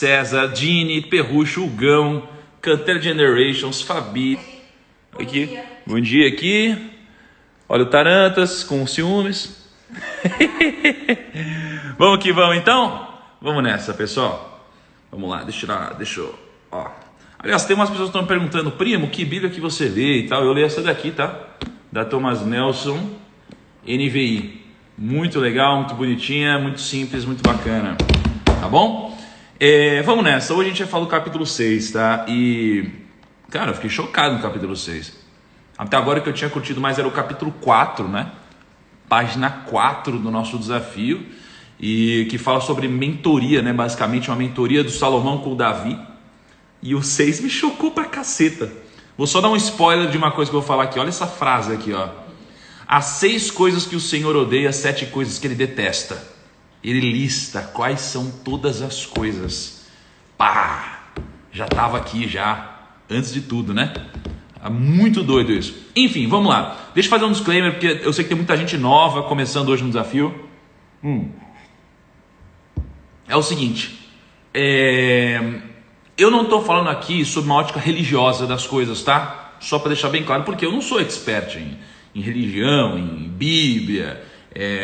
César, Dini, Perrucho, Hugão, Canter Generations, Fabi. Aqui. Bom dia aqui. Olha o Tarantas com ciúmes. Vamos que vamos então? Vamos nessa, pessoal. Vamos lá, deixa eu... Ó. Aliás, tem umas pessoas que estão me perguntando, primo, que Bíblia que você lê e tal. Eu leio essa daqui, tá? Da Thomas Nelson, NVI. Muito legal, muito bonitinha, muito simples, muito bacana. Tá bom? Vamos nessa. Hoje a gente vai falar do capítulo 6, tá? E, cara, eu fiquei chocado no capítulo 6. Até agora o que eu tinha curtido mais era o capítulo 4, né? Página 4 do nosso desafio. E que fala sobre mentoria, né? Basicamente uma mentoria do Salomão com o Davi. E o 6 me chocou pra caceta. Vou só dar um spoiler de uma coisa que eu vou falar aqui. Olha essa frase aqui, ó. As 6 coisas que o Senhor odeia, 7 coisas que ele detesta. Ele lista quais são todas as coisas. Pá! Já estava aqui já, antes de tudo, né? Muito doido isso. Enfim, vamos lá. Deixa eu fazer um disclaimer, porque eu sei que tem muita gente nova começando hoje no desafio. É o seguinte. Eu não estou falando aqui sobre uma ótica religiosa das coisas, tá? Só para deixar bem claro, porque eu não sou expert em religião, em Bíblia,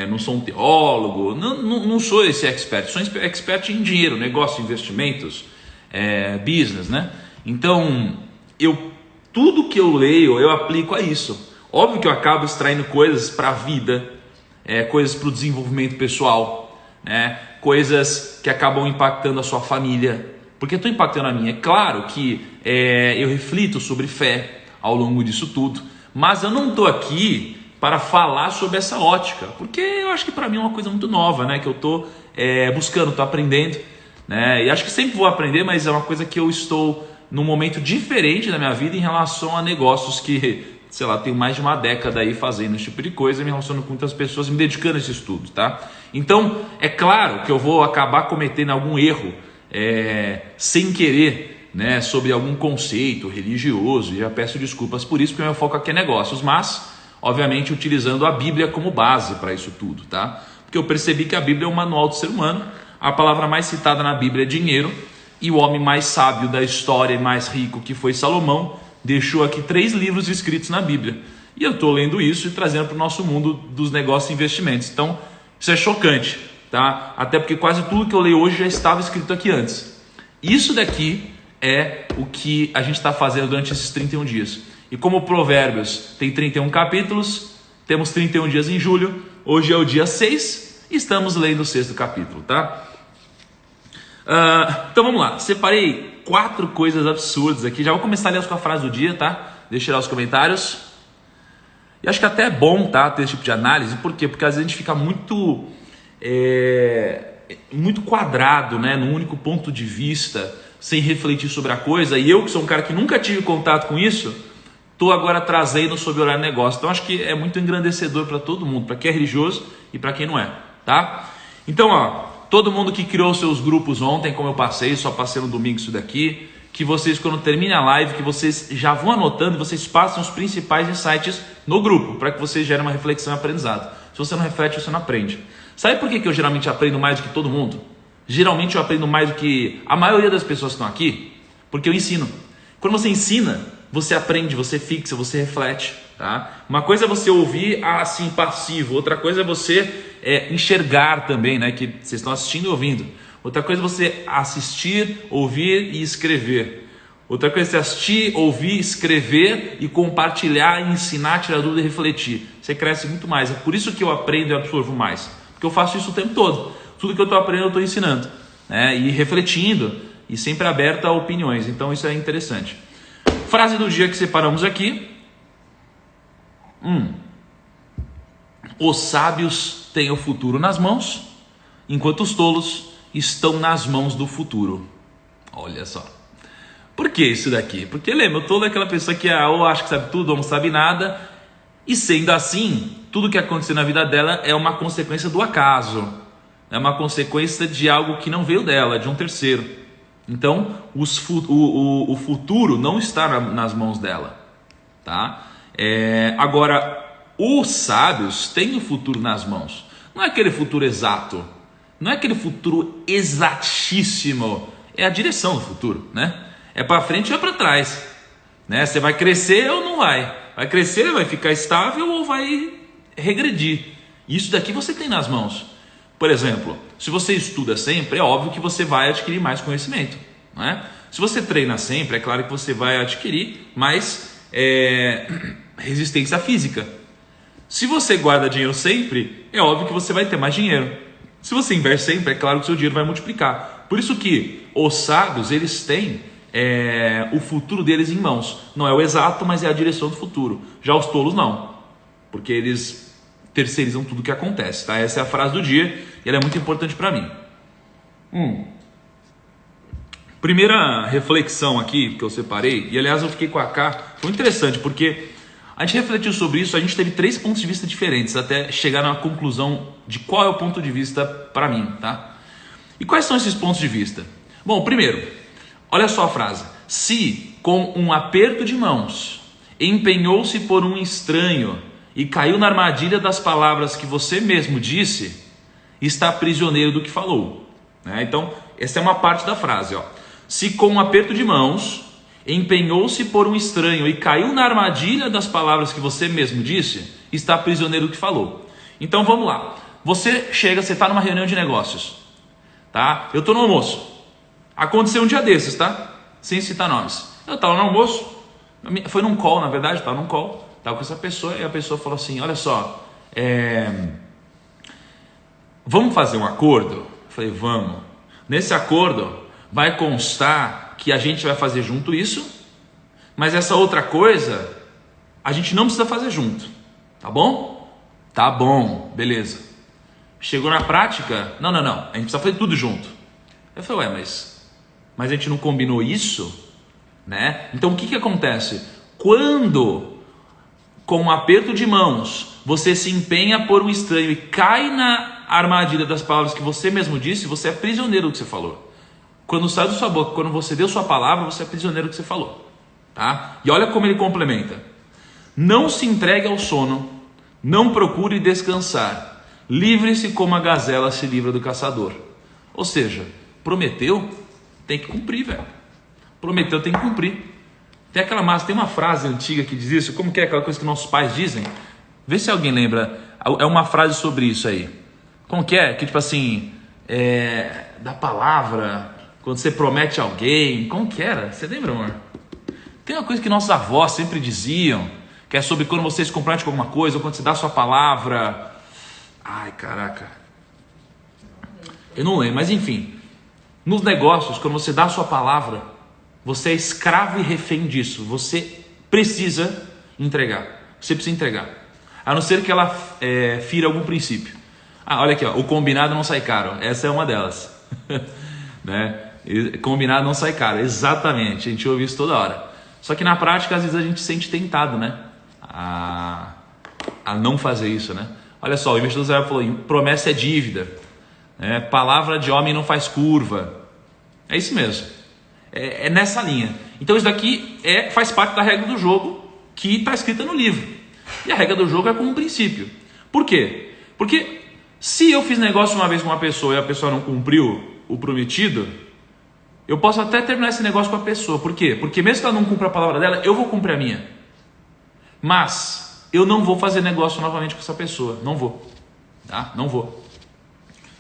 não sou um teólogo, não sou esse expert. Sou expert em dinheiro, negócio, investimentos, business, né? Então, tudo que eu leio, eu aplico a isso. Óbvio que eu acabo extraindo coisas para a vida, coisas para o desenvolvimento pessoal, né? Coisas que acabam impactando a sua família, porque estão impactando a minha. É claro que eu reflito sobre fé ao longo disso tudo, mas eu não estou aqui para falar sobre essa ótica, porque eu acho que para mim é uma coisa muito nova, né? Que eu estou buscando, estou aprendendo, né? E acho que sempre vou aprender, mas é uma coisa que eu estou num momento diferente da minha vida em relação a negócios que, sei lá, tenho mais de uma década aí fazendo esse tipo de coisa, me relacionando com muitas pessoas, me dedicando a esse estudo, tá? Então, é claro que eu vou acabar cometendo algum erro sem querer, né, sobre algum conceito religioso, e já peço desculpas por isso, porque o meu foco aqui é negócios, mas, obviamente, utilizando a Bíblia como base para isso tudo, tá? Porque eu percebi que a Bíblia é o manual do ser humano, a palavra mais citada na Bíblia é dinheiro, e o homem mais sábio da história e mais rico, que foi Salomão, deixou aqui 3 livros escritos na Bíblia. E eu estou lendo isso e trazendo para o nosso mundo dos negócios e investimentos. Então, isso é chocante, tá? Até porque quase tudo que eu leio hoje já estava escrito aqui antes. Isso daqui é o que a gente está fazendo durante esses 31 dias. E como Provérbios tem 31 capítulos, temos 31 dias em julho, hoje é o dia 6, e estamos lendo o 6º capítulo, tá? Então vamos lá, separei 4 coisas absurdas aqui, já vou começar a ler com a frase do dia, tá? Deixa eu tirar os comentários. E acho que até é bom, tá, ter esse tipo de análise, por quê? Porque às vezes a gente fica muito quadrado, né, num único ponto de vista, sem refletir sobre a coisa, e eu que sou um cara que nunca tive contato com isso, estou agora trazendo sobre horário de negócio. Então acho que é muito engrandecedor para todo mundo, para quem é religioso e para quem não é, tá? Então, ó, todo mundo que criou seus grupos ontem, como eu passei, só passei no domingo isso daqui, que vocês, quando termine a live, que vocês já vão anotando e vocês passam os principais insights no grupo, para que vocês gerem uma reflexão e aprendizado. Se você não reflete, você não aprende. Sabe por que eu geralmente aprendo mais do que todo mundo? Geralmente eu aprendo mais do que a maioria das pessoas que estão aqui, porque eu ensino. Quando você ensina, você aprende, você fixa, você reflete, tá? Uma coisa é você ouvir assim passivo, outra coisa é você enxergar também, né? Que vocês estão assistindo e ouvindo. Outra coisa é você assistir, ouvir e escrever. Outra coisa é você assistir, ouvir, escrever e compartilhar, ensinar, tirar dúvida e refletir. Você cresce muito mais. É por isso que eu aprendo e absorvo mais, porque eu faço isso o tempo todo. Tudo que eu estou aprendendo eu estou ensinando, né? E refletindo e sempre aberto a opiniões. Então isso é interessante. Frase do dia que separamos aqui. Os sábios têm o futuro nas mãos, enquanto os tolos estão nas mãos do futuro. Olha só. Por que isso daqui? Porque lembra, o tolo é aquela pessoa que ou acha que sabe tudo ou não sabe nada. E sendo assim, tudo que aconteceu na vida dela é uma consequência do acaso. É uma consequência de algo que não veio dela, de um terceiro. Então, o futuro não está nas mãos dela, tá? Agora, os sábios têm o futuro nas mãos. Não é aquele futuro exato, não é aquele futuro exatíssimo, é a direção do futuro, né? É para frente ou é para trás, né? Você vai crescer ou não vai? Vai crescer, vai ficar estável ou vai regredir? Isso daqui você tem nas mãos. Por exemplo, se você estuda sempre, é óbvio que você vai adquirir mais conhecimento, né? Se você treina sempre, é claro que você vai adquirir mais resistência física. Se você guarda dinheiro sempre, é óbvio que você vai ter mais dinheiro. Se você investe sempre, é claro que o seu dinheiro vai multiplicar. Por isso que os sábios, eles têm o futuro deles em mãos. Não é o exato, mas é a direção do futuro. Já os tolos não, porque eles terceirizam tudo que acontece, tá? Essa é a frase do dia e ela é muito importante para mim. Primeira reflexão aqui que eu separei, e aliás eu fiquei com a K, foi interessante porque a gente refletiu sobre isso, a gente teve 3 pontos de vista diferentes até chegar na conclusão de qual é o ponto de vista para mim, tá? E quais são esses pontos de vista? Bom, primeiro, olha só a frase: se com um aperto de mãos empenhou-se por um estranho e caiu na armadilha das palavras que você mesmo disse, está prisioneiro do que falou, né? Então, essa é uma parte da frase, ó. Se com um aperto de mãos empenhou-se por um estranho e caiu na armadilha das palavras que você mesmo disse, está prisioneiro do que falou. Então vamos lá. Você chega, você está numa reunião de negócios, tá? Eu estou no almoço. Aconteceu um dia desses, tá? Sem citar nomes. Eu estava no almoço, foi num call, na verdade, estava num call, estava com essa pessoa e a pessoa falou assim: olha só, vamos fazer um acordo? Eu falei, vamos. Nesse acordo vai constar que a gente vai fazer junto isso, mas essa outra coisa a gente não precisa fazer junto, tá bom? Tá bom, beleza. Chegou na prática, não, a gente precisa fazer tudo junto. Eu falei, mas a gente não combinou isso, né? Então o que acontece? Quando com um aperto de mãos você se empenha por um estranho e cai na armadilha das palavras que você mesmo disse, você é prisioneiro do que você falou. Quando sai da sua boca, quando você deu sua palavra, você é prisioneiro do que você falou, tá? E olha como ele complementa: não se entregue ao sono, não procure descansar, livre-se como a gazela se livra do caçador. Ou seja, prometeu, tem que cumprir, velho. Prometeu, tem que cumprir. Tem aquela massa, tem uma frase antiga que diz isso. Como que é aquela coisa que nossos pais dizem? Vê se alguém lembra. É uma frase sobre isso aí. Como que é? Que tipo assim, da palavra, quando você promete a alguém, como que era? Você lembra, amor? Tem uma coisa que nossos avós sempre diziam, que é sobre quando você se compromete com alguma coisa, ou quando você dá a sua palavra. Ai, caraca. Eu não lembro, mas enfim. Nos negócios, quando você dá a sua palavra, você é escravo e refém disso. Você precisa entregar. Você precisa entregar. A não ser que ela fira algum princípio. Ah, olha aqui, ó, o combinado não sai caro. Essa é uma delas. Né? Combinado não sai caro. Exatamente. A gente ouve isso toda hora. Só que na prática, às vezes a gente se sente tentado, né? A não fazer isso, né? Olha só, o investidor Zé falou: promessa é dívida. Palavra de homem não faz curva. É isso mesmo. É nessa linha. Então isso daqui faz parte da regra do jogo que está escrita no livro. E a regra do jogo é como um princípio. Por quê? Porque se eu fiz negócio uma vez com uma pessoa e a pessoa não cumpriu o prometido, eu posso até terminar esse negócio com a pessoa. Por quê? Porque mesmo que ela não cumpra a palavra dela, eu vou cumprir a minha. Mas eu não vou fazer negócio novamente com essa pessoa. Não vou. Tá? Não vou.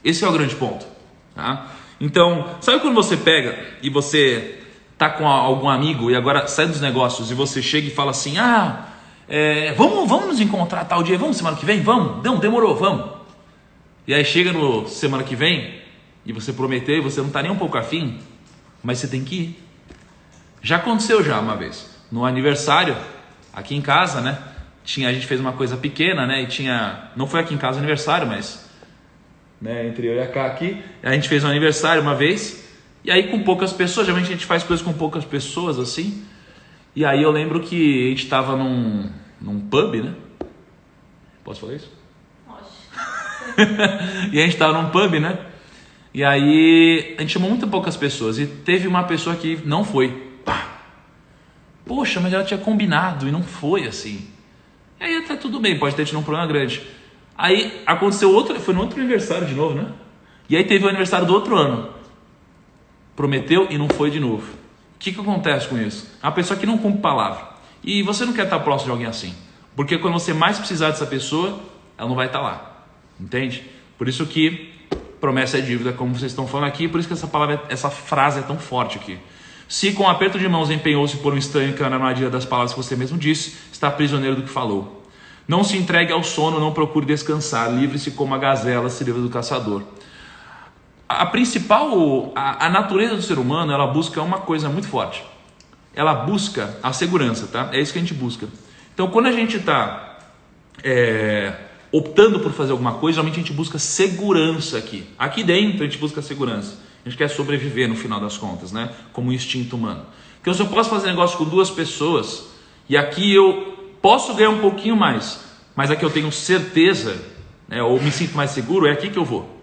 Esse é o grande ponto. Tá? Então, sabe quando você pega e você tá com algum amigo e agora sai dos negócios e você chega e fala assim: vamos nos encontrar tal dia, vamos semana que vem? Vamos? Não, demorou, vamos. E aí chega no semana que vem e você prometeu e você não tá nem um pouco afim, mas você tem que ir. Já aconteceu já uma vez, no aniversário, aqui em casa, né? A gente fez uma coisa pequena, né? E não foi aqui em casa o aniversário, mas... entre eu e a Cá aqui, a gente fez um aniversário uma vez, e aí com poucas pessoas, geralmente a gente faz coisas com poucas pessoas assim, e aí eu lembro que a gente estava num pub, né? Posso falar isso? Pode. E a gente estava num pub, né? E aí a gente chamou muito poucas pessoas, e teve uma pessoa que não foi. Pá! Poxa, mas ela tinha combinado e não foi assim. E aí até tudo bem, pode ter tido um problema grande. Aí aconteceu foi no outro aniversário de novo, né? E aí teve o aniversário do outro ano. prometeu e não foi de novo. O que acontece com isso? É uma pessoa que não cumpre palavra. E você não quer estar próximo de alguém assim. Porque quando você mais precisar dessa pessoa, ela não vai estar lá. Entende? Por isso que promessa é dívida, como vocês estão falando aqui. Por isso que essa frase é tão forte aqui. Se com aperto de mãos empenhou-se por um estranho que na armadilha das palavras que você mesmo disse, está prisioneiro do que falou. Não se entregue ao sono, não procure descansar. Livre-se como a gazela se livra do caçador. A natureza do ser humano, ela busca uma coisa muito forte. Ela busca a segurança, tá? É isso que a gente busca. Então, quando a gente está optando por fazer alguma coisa, geralmente a gente busca segurança aqui. Aqui dentro a gente busca segurança. A gente quer sobreviver no final das contas, né? Como um instinto humano. Porque se eu posso fazer negócio com 2 pessoas e aqui eu posso ganhar um pouquinho mais, mas aqui eu tenho certeza, né, ou me sinto mais seguro, é aqui que eu vou.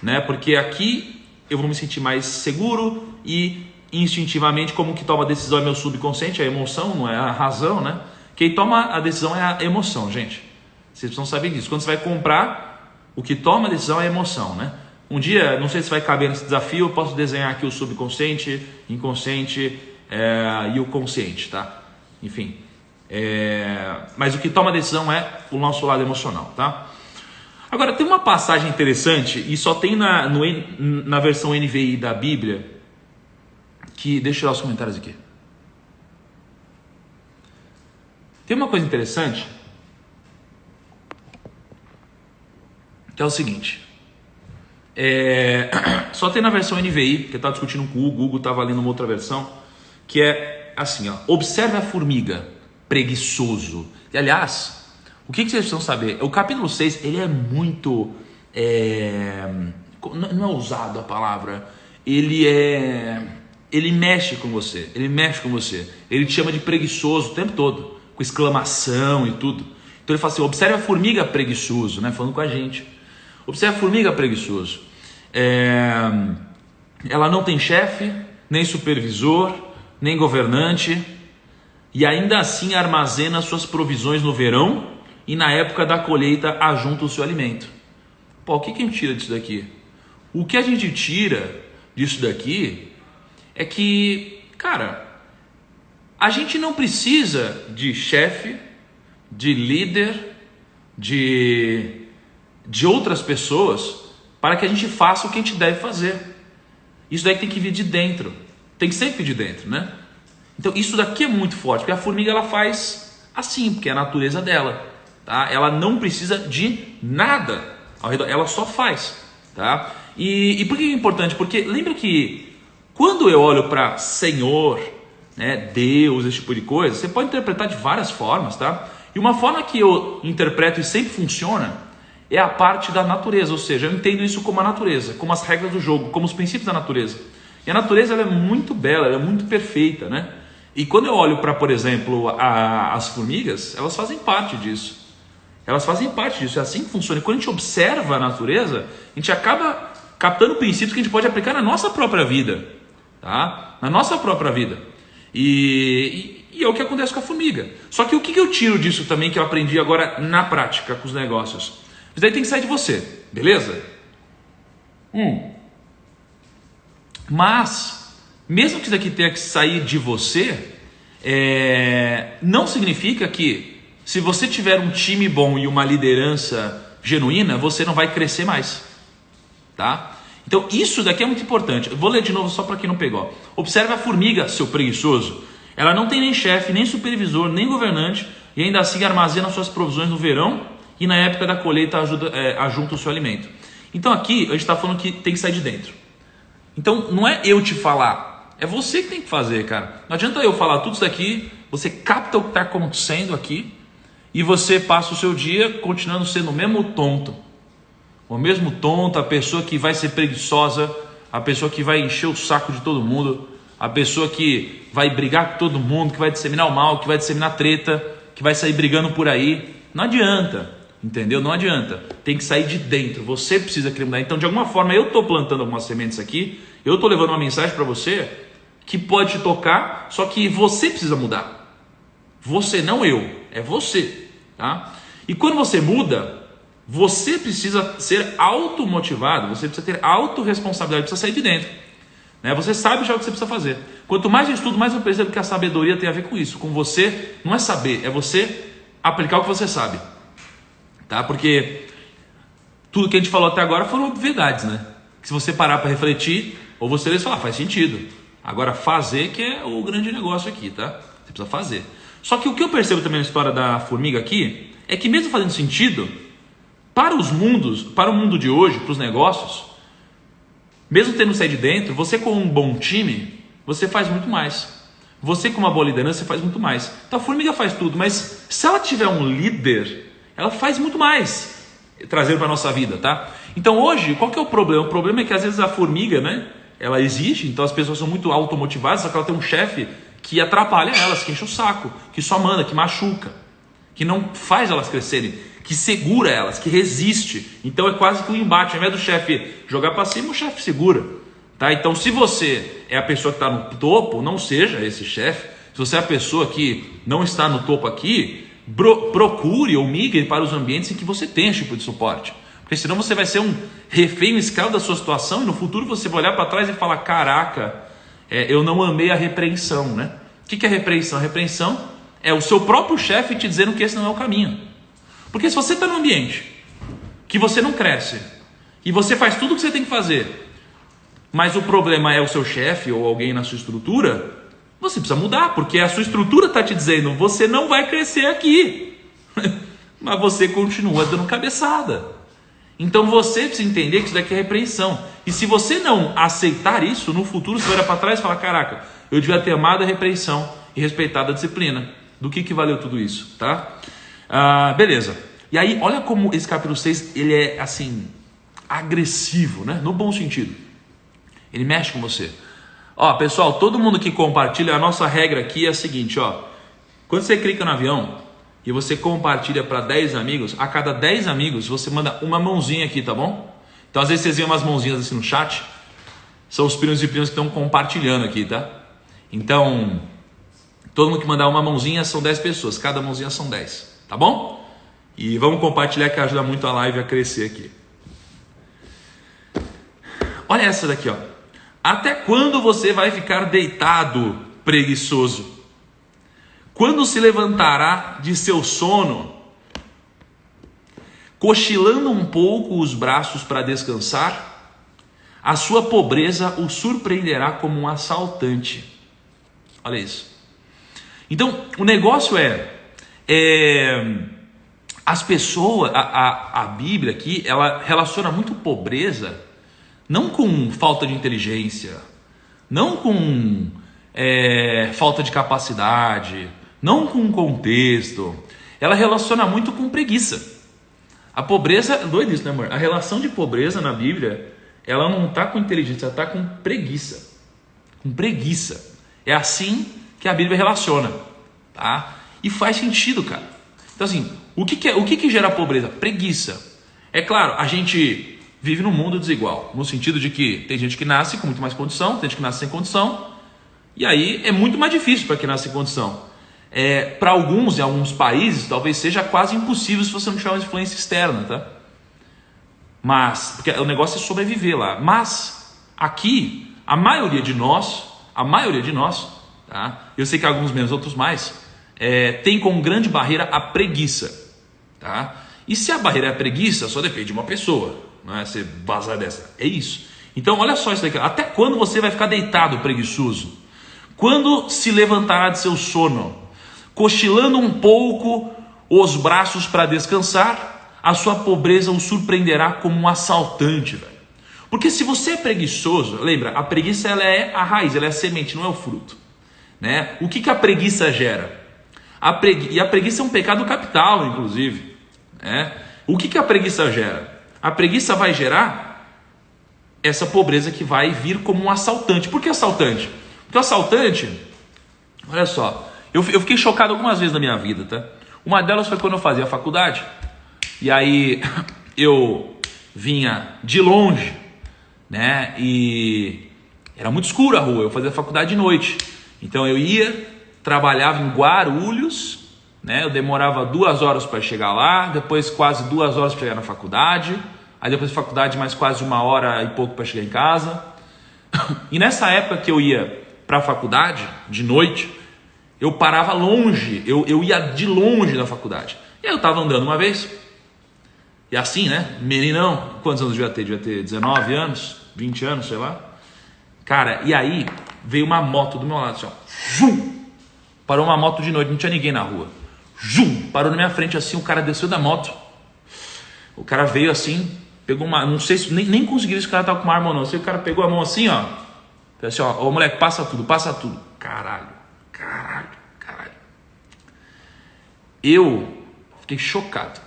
Né? Porque aqui eu vou me sentir mais seguro e instintivamente, como que toma a decisão é meu subconsciente, é a emoção, não é a razão, né? Quem toma a decisão é a emoção, gente. Vocês precisam saber disso. Quando você vai comprar, o que toma a decisão é a emoção, né? Um dia, não sei se vai caber nesse desafio, eu posso desenhar aqui o subconsciente, inconsciente e o consciente, tá? Enfim. Mas o que toma a decisão é o nosso lado emocional, tá? Agora, tem uma passagem interessante, e só tem na versão NVI da Bíblia, que... Deixa eu tirar os comentários aqui. Tem uma coisa interessante, que é o seguinte. Só tem na versão NVI, porque eu estava discutindo com o Google, estava lendo uma outra versão, que é assim, ó, observe a formiga, preguiçoso. E aliás, o que vocês precisam saber? O capítulo 6, ele é muito, não é ousado a palavra, ele mexe com você, ele te chama de preguiçoso o tempo todo, com exclamação e tudo. Então ele fala assim, observe a formiga preguiçoso, né? Falando com a gente. Observe a formiga preguiçoso. Ela não tem chefe, nem supervisor, nem governante, e ainda assim armazena suas provisões no verão e na época da colheita ajunta o seu alimento. Pô, o que a gente tira disso daqui? O que a gente tira disso daqui é que, cara, a gente não precisa de chefe, de líder, de outras pessoas para que a gente faça o que a gente deve fazer. Isso daí tem que vir de dentro. Tem que sempre vir de dentro, né? Então isso daqui é muito forte, porque a formiga ela faz assim, porque é a natureza dela, tá? Ela não precisa de nada ao redor, ela só faz, tá? E por que é importante? Porque lembra que quando eu olho para Senhor, né, Deus, esse tipo de coisa, você pode interpretar de várias formas, tá? E uma forma que eu interpreto e sempre funciona é a parte da natureza, ou seja, eu entendo isso como a natureza, como as regras do jogo, como os princípios da natureza. E a natureza ela é muito bela, ela é muito perfeita, né? E quando eu olho para, por exemplo, as formigas, elas fazem parte disso. Elas fazem parte disso, é assim que funciona. E quando a gente observa a natureza, a gente acaba captando princípios que a gente pode aplicar na nossa própria vida, tá? Na nossa própria vida. E é o que acontece com a formiga. Só que o que eu tiro disso também, que eu aprendi agora na prática com os negócios? Isso daí tem que sair de você, beleza? Mas, mesmo que isso daqui tenha que sair de você, não significa que se você tiver um time bom e uma liderança genuína, você não vai crescer mais, tá? Então isso daqui é muito importante. Eu vou ler de novo só para quem não pegou. Observe a formiga, seu preguiçoso. Ela não tem nem chefe, nem supervisor, nem governante, e ainda assim armazena suas provisões no verão e na época da colheita ajunta o seu alimento. Então aqui a gente está falando que tem que sair de dentro. Então não é eu te falar, é você que tem que fazer, cara. Não adianta eu falar tudo isso daqui, você capta o que está acontecendo aqui e você passa o seu dia continuando sendo o mesmo tonto. O mesmo tonto, a pessoa que vai ser preguiçosa, a pessoa que vai encher o saco de todo mundo, a pessoa que vai brigar com todo mundo, que vai disseminar o mal, que vai disseminar treta, que vai sair brigando por aí. Não adianta, entendeu? Não adianta. Tem que sair de dentro. Você precisa querer mudar. Então, de alguma forma, eu estou plantando algumas sementes aqui, eu estou levando uma mensagem para você que pode te tocar, só que você precisa mudar. Você, não eu. É você, tá? E quando você muda, você precisa ser automotivado, você precisa ter autorresponsabilidade, precisa sair de dentro. né? Você sabe já o que você precisa fazer. Quanto mais eu estudo, mais eu percebo que a sabedoria tem a ver com isso. Com você, não é saber, é você aplicar o que você sabe, tá? Porque tudo que a gente falou até agora foram obviedades, né? Que se você parar para refletir, ou você lê e falar, faz sentido. Agora fazer que é o grande negócio aqui, tá? Você precisa fazer. Só que o que eu percebo também na história da formiga aqui, é que mesmo fazendo sentido, para o mundo de hoje, para os negócios, mesmo tendo saído de dentro, você com um bom time, você faz muito mais. Você com uma boa liderança, você faz muito mais. Então a formiga faz tudo, mas se ela tiver um líder, ela faz muito mais, trazendo para a nossa vida, tá? Então hoje, qual que é o problema? O problema é que às vezes a formiga, né, ela existe, então as pessoas são muito automotivadas, só que ela tem um chefe que atrapalha elas, que enche o saco, que só manda, que machuca, que não faz elas crescerem, que segura elas, que resiste. Então é quase que um embate. Ao invés do chefe jogar para cima, o chefe segura, tá? Então se você é a pessoa que está no topo, não seja esse chefe. Se você é a pessoa que não está no topo aqui, procure ou migre para os ambientes em que você tem esse tipo de suporte. Porque senão você vai ser um refém, um escravo da sua situação, e no futuro você vai olhar para trás e falar, caraca, eu não amei a repreensão, né? O que é repreensão? A repreensão é o seu próprio chefe te dizendo que esse não é o caminho. Porque se você está num ambiente que você não cresce, e você faz tudo o que você tem que fazer, mas o problema é o seu chefe ou alguém na sua estrutura, você precisa mudar, porque a sua estrutura está te dizendo, você não vai crescer aqui, mas você continua dando cabeçada. Então você precisa entender que isso daqui é repreensão. E se você não aceitar isso, no futuro você vai olhar para trás e falar, caraca, eu devia ter amado a repreensão e respeitado a disciplina. Do que valeu tudo isso, tá? Beleza. E aí, olha como esse capítulo 6, ele é assim, agressivo, né? No bom sentido. Ele mexe com você. Ó, pessoal, todo mundo que compartilha, a nossa regra aqui é a seguinte, ó. Quando você clica no avião e você compartilha para 10 amigos, a cada 10 amigos você manda uma mãozinha aqui, tá bom? Então às vezes vocês veem umas mãozinhas assim no chat, são os primos e primas que estão compartilhando aqui, tá? Então, todo mundo que mandar uma mãozinha são 10 pessoas, cada mãozinha são 10, tá bom? E vamos compartilhar que ajuda muito a live a crescer aqui. Olha essa daqui, ó. Até quando você vai ficar deitado, preguiçoso? Quando se levantará de seu sono, cochilando um pouco os braços para descansar? A sua pobreza o surpreenderá como um assaltante. Olha isso. Então, o negócio as pessoas, a Bíblia aqui, ela relaciona muito pobreza, não com falta de inteligência, não com falta de capacidade, não com contexto. Ela relaciona muito com preguiça. A pobreza, é doido isso, né, amor? A relação de pobreza na Bíblia, ela não está com inteligência, ela está com preguiça. Com preguiça. É assim que a Bíblia relaciona, tá? E faz sentido, cara. Então assim, o que gera pobreza? Preguiça. É claro, a gente vive num mundo desigual, no sentido de que tem gente que nasce com muito mais condição, tem gente que nasce sem condição, e aí é muito mais difícil para quem nasce sem condição. Para alguns, em alguns países, talvez seja quase impossível se você não tiver uma influência externa, tá? Mas, porque o negócio é sobreviver lá. Mas, aqui, a maioria de nós, tá? Eu sei que alguns menos, outros mais, tem como grande barreira a preguiça, tá? E se a barreira é a preguiça, só depende de uma pessoa, não é? Você vazar dessa, é isso. Então, olha só isso daqui. Até quando você vai ficar deitado, preguiçoso? Quando se levantará de seu sono, cochilando um pouco os braços para descansar, a sua pobreza o surpreenderá como um assaltante, velho. Porque se você é preguiçoso, lembra, a preguiça ela é a raiz, ela é a semente, não é o fruto, né? O que a preguiça gera? E a preguiça é um pecado capital, inclusive, né? O que a preguiça gera? A preguiça vai gerar essa pobreza que vai vir como um assaltante. Por que assaltante? Porque o assaltante, olha só, eu fiquei chocado algumas vezes na minha vida, tá? Uma delas foi quando eu fazia faculdade, e aí eu vinha de longe, né? E era muito escuro a rua, eu fazia faculdade de noite. Então eu ia, trabalhava em Guarulhos, né? Eu demorava 2 horas para chegar lá, depois quase 2 horas para chegar na faculdade, aí depois da faculdade mais quase 1 hora e pouco para chegar em casa. E nessa época que eu ia para a faculdade, de noite, eu parava longe, eu ia de longe da faculdade. E aí eu tava andando uma vez, e assim, né, meninão, quantos anos devia ter? Devia ter 19 anos, 20 anos, sei lá. Cara, e aí veio uma moto do meu lado, assim, ó, zum! Parou uma moto de noite, não tinha ninguém na rua. Zum! Parou na minha frente assim, o cara desceu da moto. O cara veio assim, pegou uma, não sei se, nem consegui ver se o cara tava com uma arma ou não. Se o cara pegou a mão assim, ó, assim, ó, ô moleque, passa tudo. Caralho. Eu fiquei chocado.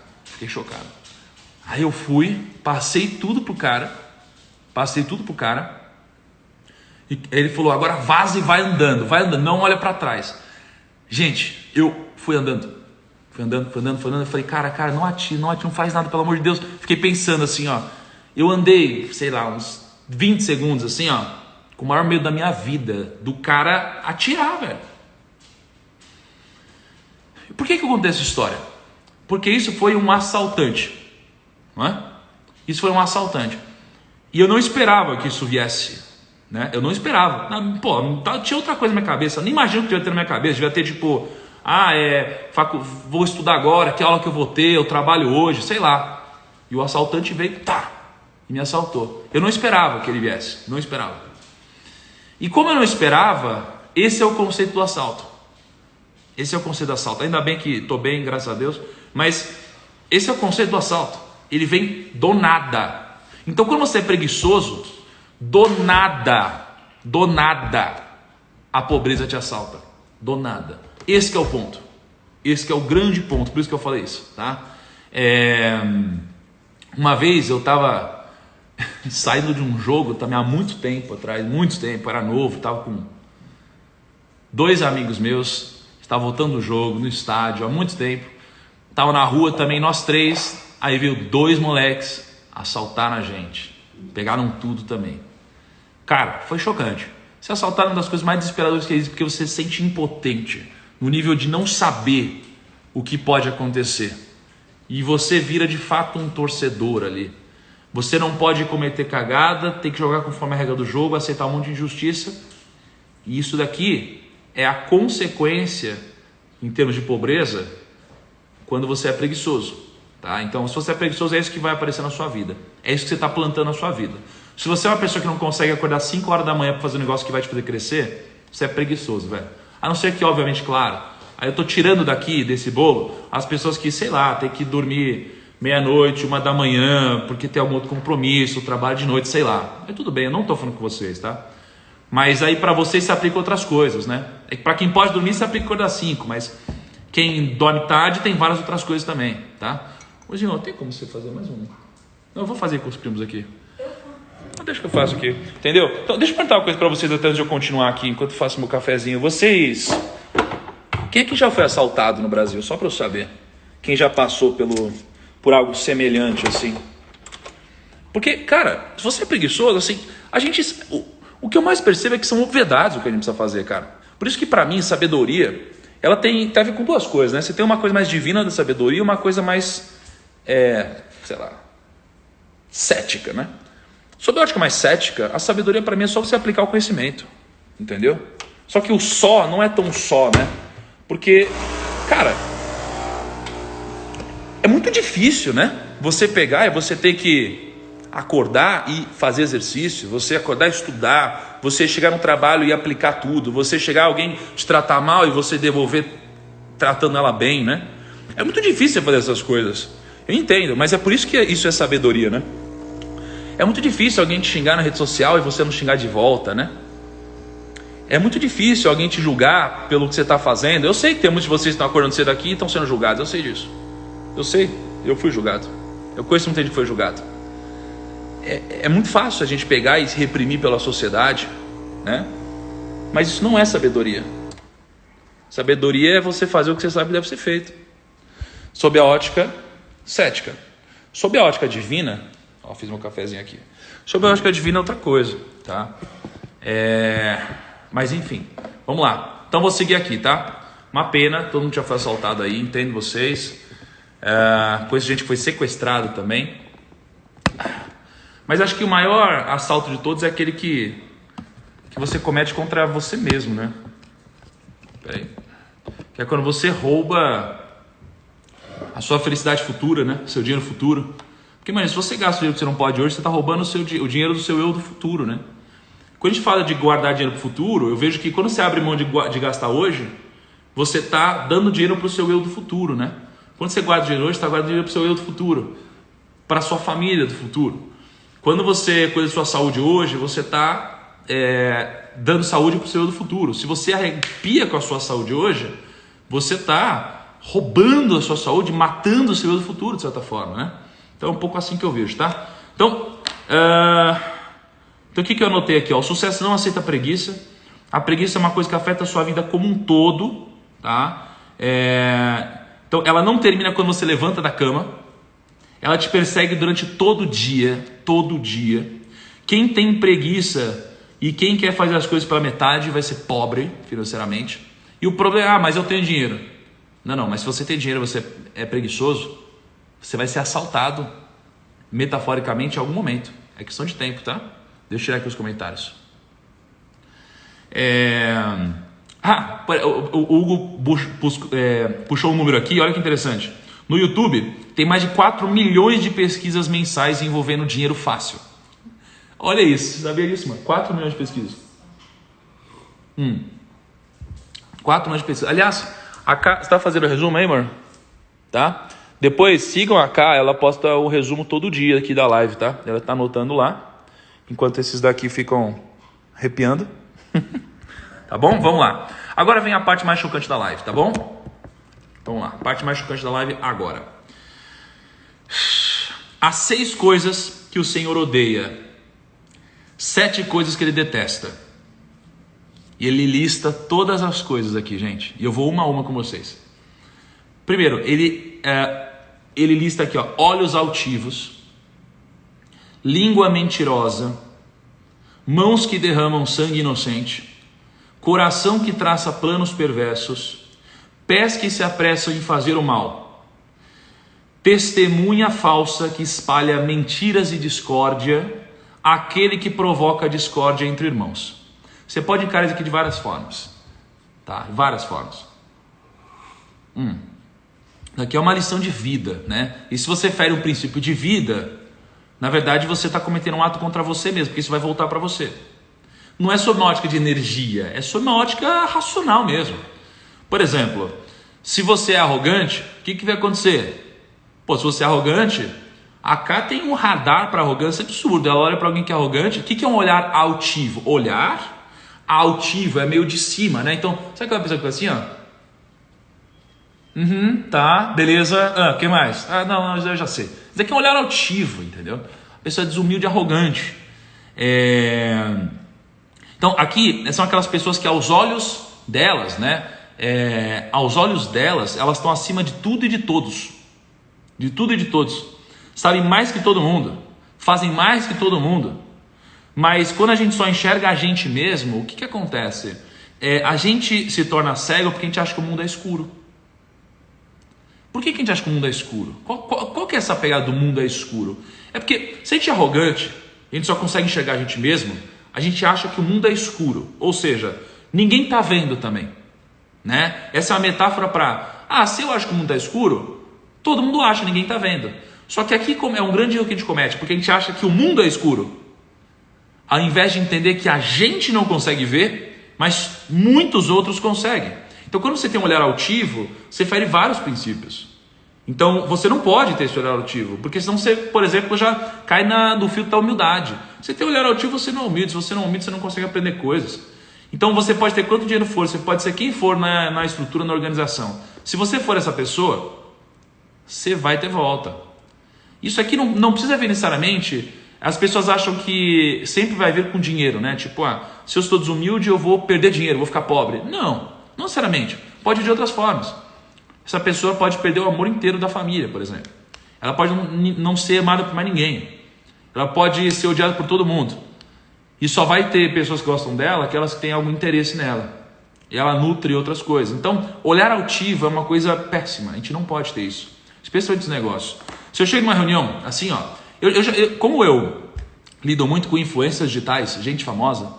Aí eu fui, passei tudo pro cara. E ele falou, agora vaza e vai andando, não olha pra trás. Gente, eu fui andando. Eu falei, cara, não atire, não faz nada, pelo amor de Deus. Fiquei pensando assim, ó. Eu andei, sei lá, uns 20 segundos assim, ó, com o maior medo da minha vida, do cara atirar, velho. Por que eu contei essa história? Porque isso foi um assaltante, não é? Isso foi um assaltante. E eu não esperava que isso viesse, né? Eu não esperava. Pô, tinha outra coisa na minha cabeça. Eu nem imagino o que devia ter na minha cabeça. Devia ter tipo, vou estudar agora, que aula que eu vou ter, eu trabalho hoje, sei lá. E o assaltante veio, e me assaltou. Eu não esperava que ele viesse, não esperava. E como eu não esperava, esse é o conceito do assalto. Ainda bem que estou bem, graças a Deus. Mas esse é o conceito do assalto. Ele vem do nada. Então quando você é preguiçoso, do nada, a pobreza te assalta. Do nada. Esse que é o ponto. Esse que é o grande ponto. Por isso que eu falei isso, tá? Uma vez eu estava saindo de um jogo também há muito tempo atrás, era novo, estava com 2 amigos meus, estava voltando do jogo, no estádio, há muito tempo, estava na rua também, nós 3, aí veio 2 moleques, assaltaram a gente, pegaram tudo também. Cara, foi chocante. Se assaltaram, é uma das coisas mais desesperadoras que existe, porque você se sente impotente, no nível de não saber o que pode acontecer, e você vira de fato um torcedor ali. Você não pode cometer cagada, tem que jogar conforme a regra do jogo, aceitar um monte de injustiça. E isso daqui é a consequência, em termos de pobreza, quando você é preguiçoso. Tá? Então, se você é preguiçoso, é isso que vai aparecer na sua vida. É isso que você está plantando na sua vida. Se você é uma pessoa que não consegue acordar 5 horas da manhã para fazer um negócio que vai te fazer crescer, você é preguiçoso, velho. A não ser que, obviamente, claro, aí eu estou tirando daqui, desse bolo, as pessoas que, sei lá, tem que dormir meia-noite, 1 da manhã, porque tem algum outro compromisso, trabalho de noite, sei lá. Mas tudo bem, eu não estou falando com vocês, tá? Mas aí para vocês se aplica outras coisas, né? Para quem pode dormir se aplica acordar 5, mas quem dorme tarde tem várias outras coisas também, tá? Hoje não, tem como você fazer mais um? Não, eu vou fazer com os primos aqui. Deixa que eu faço aqui, entendeu? Então deixa eu perguntar uma coisa para vocês até antes de eu continuar aqui, enquanto eu faço meu cafezinho. Vocês, quem é que já foi assaltado no Brasil? Só para eu saber. Quem já passou por algo semelhante assim? Porque, cara, se você é preguiçoso, assim, o que eu mais percebo é que são obviedades o que a gente precisa fazer, cara. Por isso que pra mim, sabedoria, ela tem a ver com 2 coisas, né? Você tem uma coisa mais divina da sabedoria e uma coisa mais, sei lá, cética, né? Sob a ótica mais cética, a sabedoria pra mim é só você aplicar o conhecimento, entendeu? Só que o só não é tão só, né? Porque, cara, é muito difícil, né? Você pegar e você ter que acordar e fazer exercício, você acordar e estudar, você chegar no trabalho e aplicar tudo, você chegar alguém te tratar mal e você devolver tratando ela bem, né? É muito difícil fazer essas coisas. Eu entendo, mas é por isso que isso é sabedoria, né? É muito difícil alguém te xingar na rede social e você não xingar de volta, né? É muito difícil alguém te julgar pelo que você está fazendo. Eu sei que tem muitos de vocês que estão acordando cedo aqui e estão sendo julgados, eu sei disso. Eu sei, eu fui julgado. Eu conheço muita gente que foi julgado. É muito fácil a gente pegar e se reprimir pela sociedade, né? Mas isso não é sabedoria. Sabedoria é você fazer o que você sabe que deve ser feito, sob a ótica cética. Sob a ótica divina, ó, fiz meu cafezinho aqui. Sob a ótica divina é outra coisa, tá? Mas enfim, vamos lá. Então vou seguir aqui, tá? Uma pena, todo mundo já foi assaltado aí, entendo vocês. Conheço gente que foi sequestrado também. Mas acho que o maior assalto de todos é aquele que que você comete contra você mesmo, né? Peraí. Que é quando você rouba a sua felicidade futura, né? Seu dinheiro futuro. Porque, mano, se você gasta o dinheiro que você não pode hoje, você está roubando o dinheiro do seu eu do futuro, né? Quando a gente fala de guardar dinheiro para o futuro, eu vejo que quando você abre mão de gastar hoje, você está dando dinheiro para o seu eu do futuro, né? Quando você guarda dinheiro hoje, você está guardando dinheiro para o seu eu do futuro, para a sua família do futuro. Quando você cuida da sua saúde hoje, você está dando saúde para o seu eu do futuro. Se você arrepia com a sua saúde hoje, você está roubando a sua saúde, matando o seu eu do futuro, de certa forma, né? Então é um pouco assim que eu vejo, tá? Então o que eu anotei aqui? Ó? O sucesso não aceita preguiça. A preguiça é uma coisa que afeta a sua vida como um todo, tá? Então ela não termina quando você levanta da cama. Ela te persegue durante todo dia, todo dia. Quem tem preguiça e quem quer fazer as coisas pela metade vai ser pobre financeiramente. E o problema é, mas eu tenho dinheiro. Não, mas se você tem dinheiro e você é preguiçoso, você vai ser assaltado, metaforicamente, em algum momento. É questão de tempo, tá? Deixa eu tirar aqui os comentários. O Hugo puxou um número aqui, olha que interessante. No YouTube, tem mais de 4 milhões de pesquisas mensais envolvendo dinheiro fácil. Olha isso, você sabia disso, mano? 4 milhões de pesquisas. 4 milhões de pesquisas. Aliás, a K, você tá fazendo o resumo aí, amor? Tá? Depois sigam a K, ela posta o resumo todo dia aqui da live, tá? Ela tá anotando lá, enquanto esses daqui ficam arrepiando. Tá bom? Vamos lá. Agora vem a parte mais chocante da live, tá bom? Vamos lá, parte mais chocante da live agora. Há 6 coisas que o Senhor odeia, 7 coisas que Ele detesta. E Ele lista todas as coisas aqui, gente. E eu vou uma a uma com vocês. Primeiro, Ele lista aqui, ó, olhos altivos, língua mentirosa, mãos que derramam sangue inocente, coração que traça planos perversos, pés que se apressam em fazer o mal, testemunha falsa que espalha mentiras e discórdia, aquele que provoca discórdia entre irmãos. Você pode encarar isso aqui de várias formas, tá? Várias formas. Aqui é uma lição de vida, né? E se você fere um princípio de vida, na verdade você está cometendo um ato contra você mesmo, porque isso vai voltar para você. Não é sob uma ótica de energia, é sob uma ótica racional mesmo. Por exemplo, se você é arrogante, o que vai acontecer? Pô, se você é arrogante, a K tem um radar para arrogância absurdo. Ela olha para alguém que é arrogante. O que é um olhar altivo? Olhar altivo é meio de cima, né? Então, sabe aquela pessoa que fica assim, ó? Tá, beleza. O que mais? Não, eu já sei. Isso aqui é um olhar altivo, entendeu? A pessoa é desumilde e arrogante. Então, aqui são aquelas pessoas que aos olhos delas, né? Aos olhos delas, elas estão acima de tudo e de todos. De tudo e de todos. Sabem mais que todo mundo. Fazem mais que todo mundo. Mas quando a gente só enxerga a gente mesmo, o que acontece? A gente se torna cego porque a gente acha que o mundo é escuro. Por que a gente acha que o mundo é escuro? Qual que é essa pegada do mundo é escuro? É porque se a gente é arrogante, a gente só consegue enxergar a gente mesmo, a gente acha que o mundo é escuro. Ou seja, ninguém está vendo também. Né? Essa é uma metáfora para, se eu acho que o mundo é escuro, todo mundo acha, ninguém está vendo. Só que aqui é um grande erro que a gente comete, porque a gente acha que o mundo é escuro, ao invés de entender que a gente não consegue ver, mas muitos outros conseguem. Então quando você tem um olhar altivo, você fere vários princípios. Então você não pode ter esse olhar altivo, porque senão você, por exemplo, já cai no filtro da humildade. Você tem um olhar altivo, você não é humilde. Se você não é humilde, você não consegue aprender coisas. Então você pode ter quanto dinheiro for, você pode ser quem for na estrutura, na organização. Se você for essa pessoa, você vai ter volta. Isso aqui não precisa vir necessariamente. As pessoas acham que sempre vai vir com dinheiro, né? Tipo, se eu estou desumilde, eu vou perder dinheiro, vou ficar pobre. Não necessariamente. Pode ir de outras formas. Essa pessoa pode perder o amor inteiro da família, por exemplo. Ela pode não ser amada por mais ninguém. Ela pode ser odiada por todo mundo. E só vai ter pessoas que gostam dela, aquelas que têm algum interesse nela. E ela nutre outras coisas. Então, olhar altivo é uma coisa péssima. A gente não pode ter isso. Especialmente nos negócios. Se eu chego numa reunião, assim, como eu lido muito com influências digitais, gente famosa,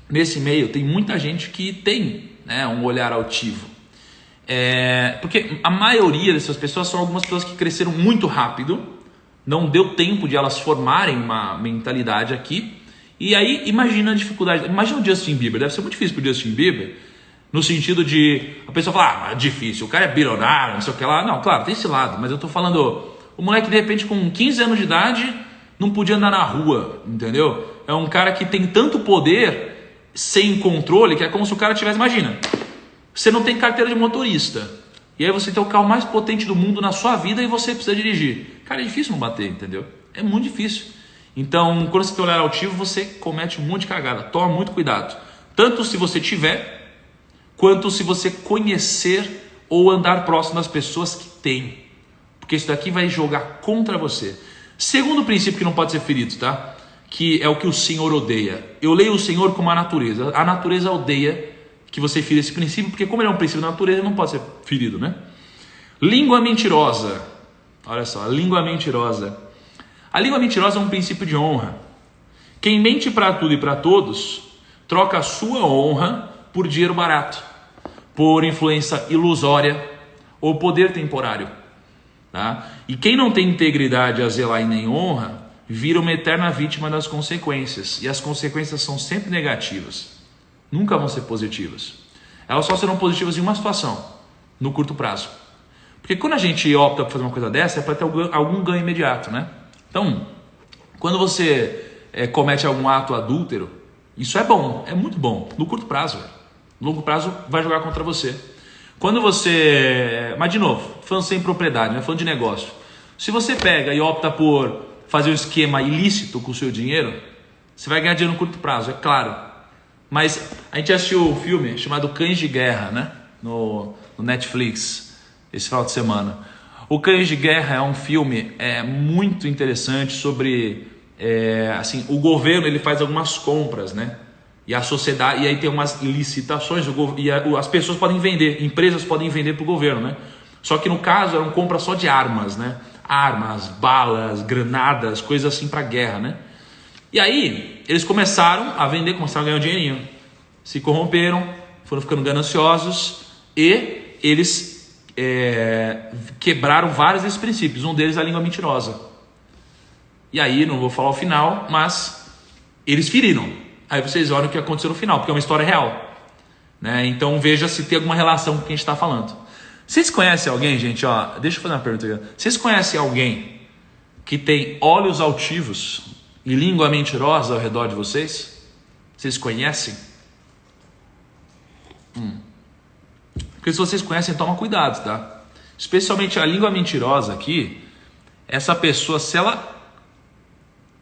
Nesse meio tem muita gente que tem, né, um olhar altivo. Porque a maioria dessas pessoas são algumas pessoas que cresceram muito rápido, não deu tempo de elas formarem uma mentalidade aqui. E aí imagina a dificuldade. Imagina o Justin Bieber, deve ser muito difícil pro Justin Bieber, no sentido de a pessoa falar, mas difícil, o cara é bilionário, não sei o que lá. Não, claro, tem esse lado, mas eu tô falando, o moleque de repente com 15 anos de idade não podia andar na rua, entendeu? É um cara que tem tanto poder sem controle, que é como se o cara tivesse, imagina, você não tem carteira de motorista, e aí você tem o carro mais potente do mundo na sua vida e você precisa dirigir. Cara, é difícil não bater, entendeu? É muito difícil. Então, quando você tem olhar altivo, você comete um monte de cagada. Toma muito cuidado. Tanto se você tiver, quanto se você conhecer ou andar próximo das pessoas que têm. Porque isso daqui vai jogar contra você. Segundo princípio que não pode ser ferido, tá? Que é o que o Senhor odeia. Eu leio o Senhor como a natureza. A natureza odeia que você fira esse princípio, porque como ele é um princípio da natureza, não pode ser ferido, né? Língua mentirosa. Olha só, a língua mentirosa. A língua mentirosa é um princípio de honra. Quem mente para tudo e para todos, troca a sua honra por dinheiro barato, por influência ilusória ou poder temporário. Tá? E quem não tem integridade a zelar e nem honra, vira uma eterna vítima das consequências. E as consequências são sempre negativas. Nunca vão ser positivas. Elas só serão positivas em uma situação, no curto prazo. Porque quando a gente opta por fazer uma coisa dessa, é para ter algum ganho imediato, né? Então, quando você comete algum ato adúltero, isso é bom, é muito bom, no curto prazo. No longo prazo vai jogar contra você. Quando você, mas de novo, falando sem propriedade, né? Falando de negócio. Se você pega e opta por fazer um esquema ilícito com o seu dinheiro, você vai ganhar dinheiro no curto prazo, é claro. Mas a gente assistiu um filme chamado Cães de Guerra, né? No Netflix, esse final de semana. O Cães de Guerra é um filme muito interessante sobre, assim, o governo ele faz algumas compras, né? E a sociedade, e aí tem umas licitações, as pessoas podem vender, empresas podem vender para o governo, né? Só que no caso eram compras só de armas, né? Armas, balas, granadas, coisas assim para guerra, né? E aí eles começaram a vender, começaram a ganhar um dinheirinho, se corromperam, foram ficando gananciosos e eles quebraram vários desses princípios. Um deles é a língua mentirosa. E aí, não vou falar o final, mas eles feriram. Aí vocês olham o que aconteceu no final, porque é uma história real, né? Então veja se tem alguma relação com o que a gente está falando. Vocês conhecem alguém, gente? Ó, deixa eu fazer uma pergunta aqui. Vocês conhecem alguém que tem olhos altivos e língua mentirosa ao redor de vocês? Vocês conhecem? Porque se vocês conhecem, toma cuidado, tá? Especialmente a língua mentirosa aqui, essa pessoa, se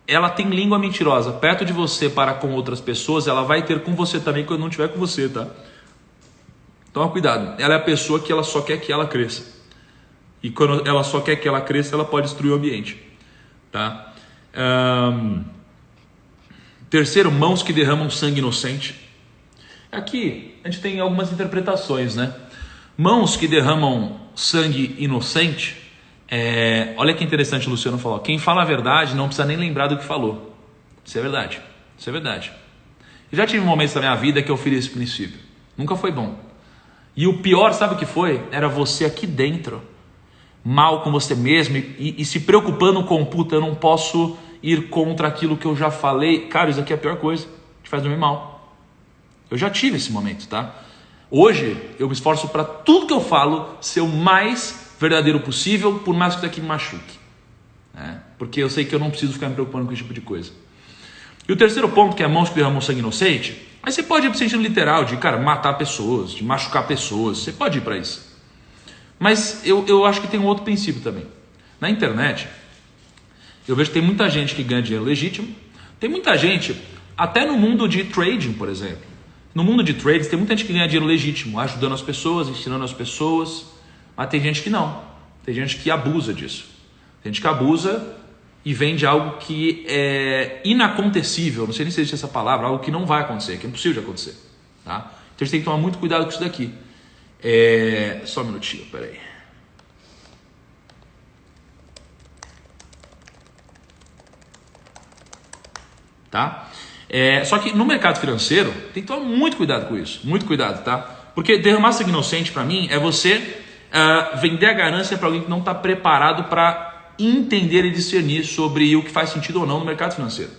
ela tem língua mentirosa perto de você para com outras pessoas, ela vai ter com você também quando não tiver com você, tá? Toma cuidado. Ela é a pessoa que ela só quer que ela cresça. E quando ela só quer que ela cresça, ela pode destruir o ambiente, tá? Terceiro, mãos que derramam sangue inocente. Aqui a gente tem algumas interpretações, né? Mãos que derramam sangue inocente. Olha que interessante o Luciano falou. Quem fala a verdade não precisa nem lembrar do que falou. Isso é verdade. Isso é verdade. Eu já tive momentos da minha vida que eu feri esse princípio. Nunca foi bom. E o pior, sabe o que foi? Era você aqui dentro, mal com você mesmo e se preocupando com puta, eu não posso ir contra aquilo que eu já falei. Cara, isso aqui é a pior coisa. Te faz dormir mal. Eu já tive esse momento, tá? Hoje eu me esforço para tudo que eu falo ser o mais verdadeiro possível, por mais que isso aqui me machuque, né? Porque eu sei que eu não preciso ficar me preocupando com esse tipo de coisa. E o terceiro ponto, que é mãos que derramam sangue inocente, aí você pode ir para o sentido literal de, cara, matar pessoas, de machucar pessoas, você pode ir para isso. Mas eu acho que tem um outro princípio também. Na internet, eu vejo que tem muita gente que ganha dinheiro legítimo, tem muita gente, até no mundo de trading, por exemplo. No mundo de trades tem muita gente que ganha dinheiro legítimo, ajudando as pessoas, ensinando as pessoas, mas tem gente que não. Tem gente que abusa disso. Tem gente que abusa e vende algo que é inacontecível, não sei nem se existe essa palavra, algo que não vai acontecer, que é impossível de acontecer. Tá? Então a gente tem que tomar muito cuidado com isso daqui. Só um minutinho, peraí. Tá? Só que no mercado financeiro tem que tomar muito cuidado com isso, muito cuidado, tá? Porque derramar sangue inocente para mim é você vender a ganância para alguém que não está preparado para entender e discernir sobre o que faz sentido ou não no mercado financeiro.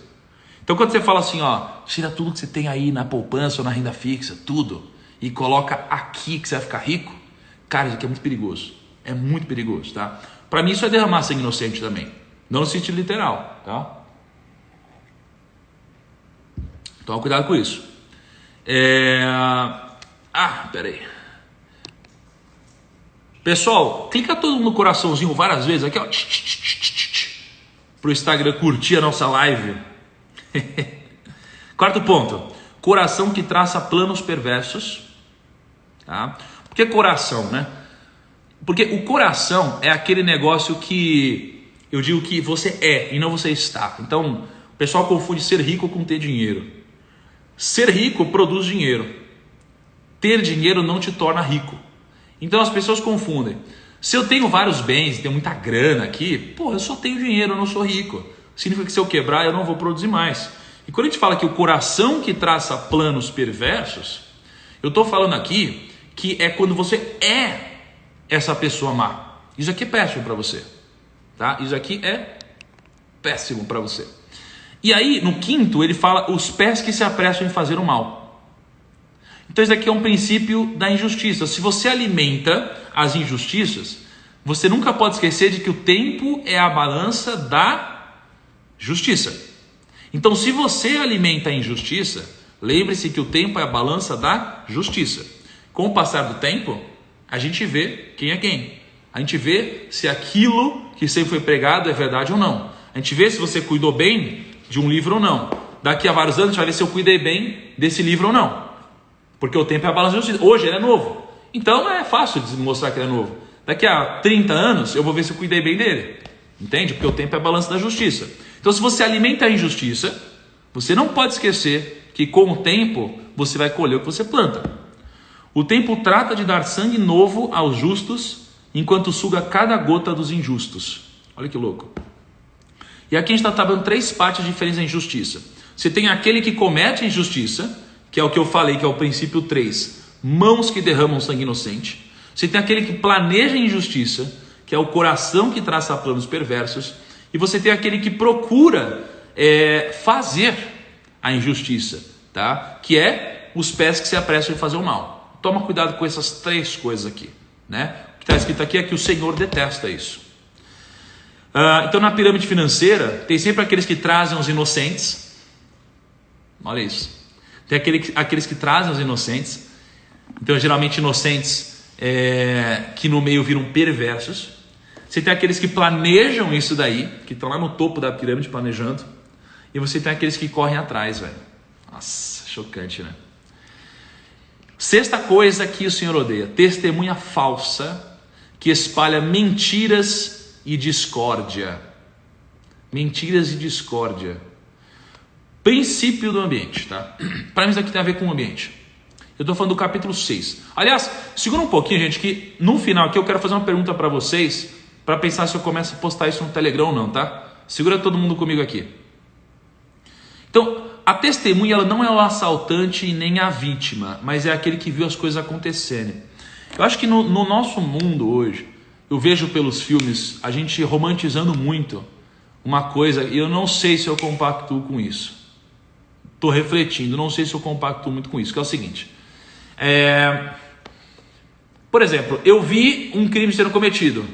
Então quando você fala assim, ó, tira tudo que você tem aí na poupança ou na renda fixa, tudo, e coloca aqui que você vai ficar rico, cara, isso aqui é muito perigoso. É muito perigoso, tá? Para mim isso é derramar sangue inocente também. Não no sentido literal, tá? Toma cuidado com isso. Peraí. Pessoal, clica todo mundo no coraçãozinho várias vezes aqui, ó, pro Instagram curtir a nossa live. Quarto ponto. Coração que traça planos perversos. Tá? Por que coração, né? Porque o coração é aquele negócio que eu digo que você é e não você está. Então, o pessoal confunde ser rico com ter dinheiro. Ser rico produz dinheiro. Ter dinheiro não te torna rico. Então as pessoas confundem. Se eu tenho vários bens, tenho muita grana aqui, eu só tenho dinheiro, eu não sou rico. Significa que se eu quebrar, eu não vou produzir mais. E quando a gente fala que o coração que traça planos perversos, eu estou falando aqui que é quando você é essa pessoa má. Isso aqui é péssimo para você. Tá? Isso aqui é péssimo para você. E aí, no quinto, ele fala os pés que se apressam em fazer o mal. Então isso daqui é um princípio da injustiça. Se você alimenta as injustiças, você nunca pode esquecer de que o tempo é a balança da justiça. Então se você alimenta a injustiça, lembre-se que o tempo é a balança da justiça. Com o passar do tempo, a gente vê quem é quem. A gente vê se aquilo que sempre foi pregado é verdade ou não. A gente vê se você cuidou bem de um livro ou não. Daqui a vários anos a gente vai ver se eu cuidei bem desse livro ou não. Porque o tempo é a balança da justiça. Hoje ele é novo. Então é fácil de mostrar que ele é novo. Daqui a 30 anos eu vou ver se eu cuidei bem dele. Entende? Porque o tempo é a balança da justiça. Então se você alimenta a injustiça, você não pode esquecer que com o tempo você vai colher o que você planta. O tempo trata de dar sangue novo aos justos, enquanto suga cada gota dos injustos. Olha que louco. E aqui a gente está trabalhando 3 partes diferentes da injustiça. Você tem aquele que comete a injustiça, que é o que eu falei, que é o princípio 3, mãos que derramam sangue inocente. Você tem aquele que planeja a injustiça, que é o coração que traça planos perversos. E você tem aquele que procura fazer a injustiça, tá? Que é os pés que se apressam em fazer o mal. Toma cuidado com essas 3 coisas aqui, né? O que está escrito aqui é que o Senhor detesta isso. Então na pirâmide financeira tem sempre aqueles que trazem os inocentes. Olha isso. Tem aqueles que trazem os inocentes. Então geralmente inocentes que no meio viram perversos. Você tem aqueles que planejam isso daí, que estão lá no topo da pirâmide planejando. E você tem aqueles que correm atrás, velho. Nossa, chocante, né? Sexta coisa que o Senhor odeia: testemunha falsa que espalha mentiras e discórdia. Mentiras e discórdia. Princípio do ambiente, tá? Para mim isso aqui tem a ver com o ambiente. Eu estou falando do capítulo 6. Aliás, segura um pouquinho, gente, que no final aqui eu quero fazer uma pergunta para vocês, para pensar se eu começo a postar isso no Telegram ou não, tá? Segura todo mundo comigo aqui. Então, a testemunha ela não é o assaltante e nem a vítima, mas é aquele que viu as coisas acontecerem. Eu acho que no nosso mundo hoje, eu vejo pelos filmes a gente romantizando muito uma coisa, e eu não sei se eu compactuo com isso. Estou refletindo, não sei se eu compactuo muito com isso, que é o seguinte. Por exemplo, eu vi um crime sendo cometido,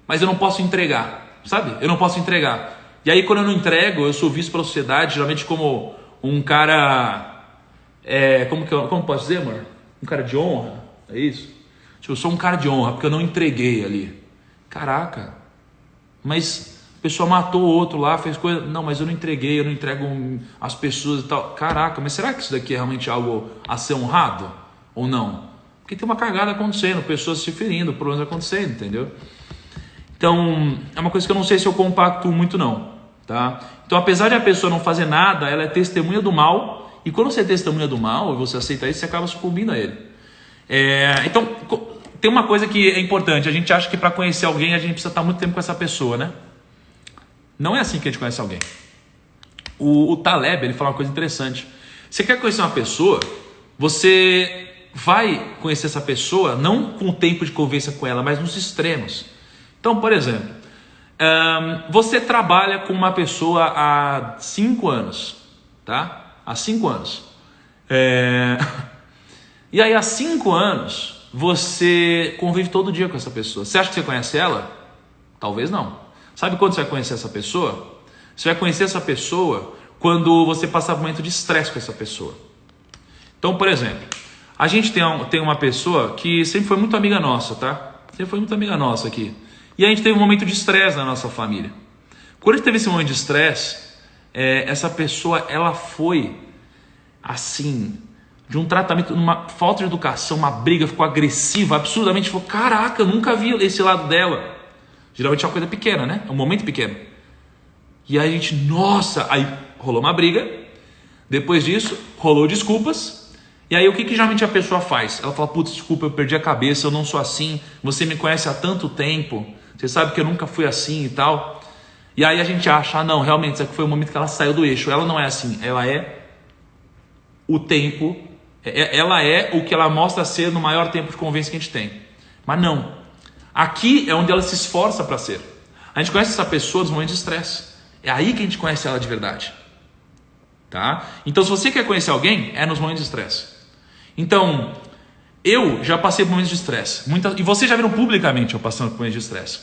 mas eu não posso entregar, sabe? Eu não posso entregar. E aí quando eu não entrego, eu sou visto pela sociedade, geralmente como um cara... como posso dizer, amor? Um cara de honra, é isso? Tipo, eu sou um cara de honra, porque eu não entreguei ali. Caraca, mas a pessoa matou o outro lá, fez coisa... Não, mas eu não entreguei, eu não entrego as pessoas e tal. Caraca, mas será que isso daqui é realmente algo a ser honrado? Ou não? Porque tem uma cagada acontecendo, pessoas se ferindo, problemas acontecendo, entendeu? Então, é uma coisa que eu não sei se eu compacto muito não, tá? Então, apesar de a pessoa não fazer nada, ela é testemunha do mal, e quando você é testemunha do mal, e você aceita isso, você acaba sucumbindo a ele. Então, tem uma coisa que é importante, a gente acha que para conhecer alguém, a gente precisa estar muito tempo com essa pessoa, né? Não é assim que a gente conhece alguém. O Taleb, ele fala uma coisa interessante. Você quer conhecer uma pessoa, você vai conhecer essa pessoa não com o tempo de convivência com ela, mas nos extremos. Então, por exemplo, você trabalha com uma pessoa há 5 anos, tá? Há 5 anos. E aí, há 5 anos, você convive todo dia com essa pessoa. Você acha que você conhece ela? Talvez não. Sabe quando você vai conhecer essa pessoa? Você vai conhecer essa pessoa quando você passar por um momento de estresse com essa pessoa. Então, por exemplo, a gente tem uma pessoa que sempre foi muito amiga nossa, tá? Sempre foi muito amiga nossa aqui. E a gente teve um momento de estresse na nossa família. Quando a gente teve esse momento de estresse, essa pessoa, ela foi assim, de um tratamento, uma falta de educação, uma briga, ficou agressiva, absurdamente, falou, caraca, eu nunca vi esse lado dela. Geralmente é uma coisa pequena, né? É um momento pequeno. E aí a gente, nossa, aí rolou uma briga, depois disso, rolou desculpas, e aí o que geralmente a pessoa faz? Ela fala, putz, desculpa, eu perdi a cabeça, eu não sou assim, você me conhece há tanto tempo, você sabe que eu nunca fui assim e tal. E aí a gente acha, não, realmente, isso aqui foi o momento que ela saiu do eixo. Ela não é assim, ela é o tempo, ela é o que ela mostra ser no maior tempo de convivência que a gente tem. Mas não. Aqui é onde ela se esforça para ser. A gente conhece essa pessoa nos momentos de estresse. É aí que a gente conhece ela de verdade. Tá? Então, se você quer conhecer alguém, é nos momentos de estresse. Então, eu já passei por momentos de estresse. E vocês já viram publicamente eu passando por momentos de estresse.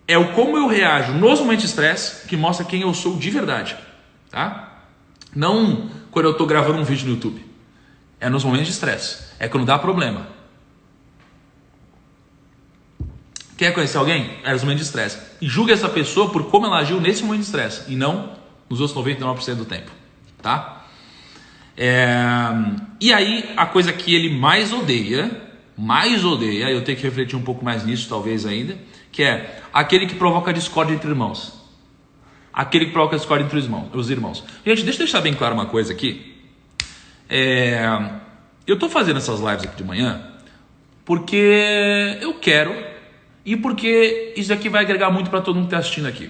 É o como eu reajo nos momentos de estresse que mostra quem eu sou de verdade. Tá? Não quando eu estou gravando um vídeo no YouTube. É nos momentos de estresse. É quando dá problema. Quer conhecer alguém? É nos momentos de estresse. E julgue essa pessoa por como ela agiu nesse momento de estresse. E não nos outros 99% do tempo. Tá? E aí, a coisa que ele mais odeia, eu tenho que refletir um pouco mais nisso, talvez ainda, que é aquele que provoca discórdia entre irmãos. Aquele que provoca discórdia entre os irmãos. Gente, deixa eu deixar bem claro uma coisa aqui. Eu estou fazendo essas lives aqui de manhã porque eu quero e porque isso aqui vai agregar muito para todo mundo que está assistindo aqui.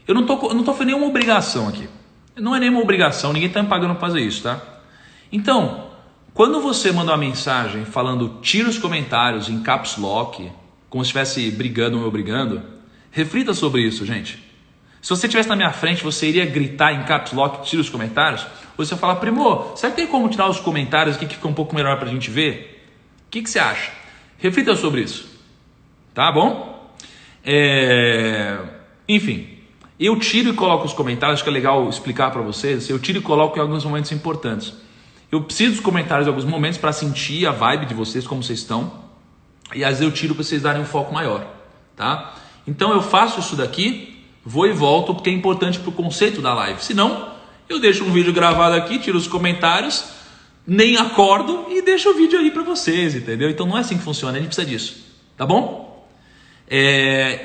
Eu não tô fazendo nenhuma obrigação aqui. Não é nenhuma obrigação, ninguém está me pagando para fazer isso, tá? Então, quando você manda uma mensagem falando tira os comentários em caps lock, como se estivesse brigando ou me obrigando, reflita sobre isso, gente. Se você estivesse na minha frente, você iria gritar em caps lock, tira os comentários? Ou você ia falar, primo, será que tem como tirar os comentários aqui que fica um pouco melhor para a gente ver? O que você acha? Reflita sobre isso. Tá bom? Enfim, eu tiro e coloco os comentários, acho que é legal explicar para vocês. Eu tiro e coloco em alguns momentos importantes. Eu preciso dos comentários em alguns momentos para sentir a vibe de vocês, como vocês estão. E às vezes eu tiro para vocês darem um foco maior. Tá? Então eu faço isso daqui, vou e volto, porque é importante para o conceito da live. Se não, eu deixo um vídeo gravado aqui, tiro os comentários, nem acordo e deixo o vídeo aí para vocês, entendeu? Então não é assim que funciona, a gente precisa disso. Tá bom?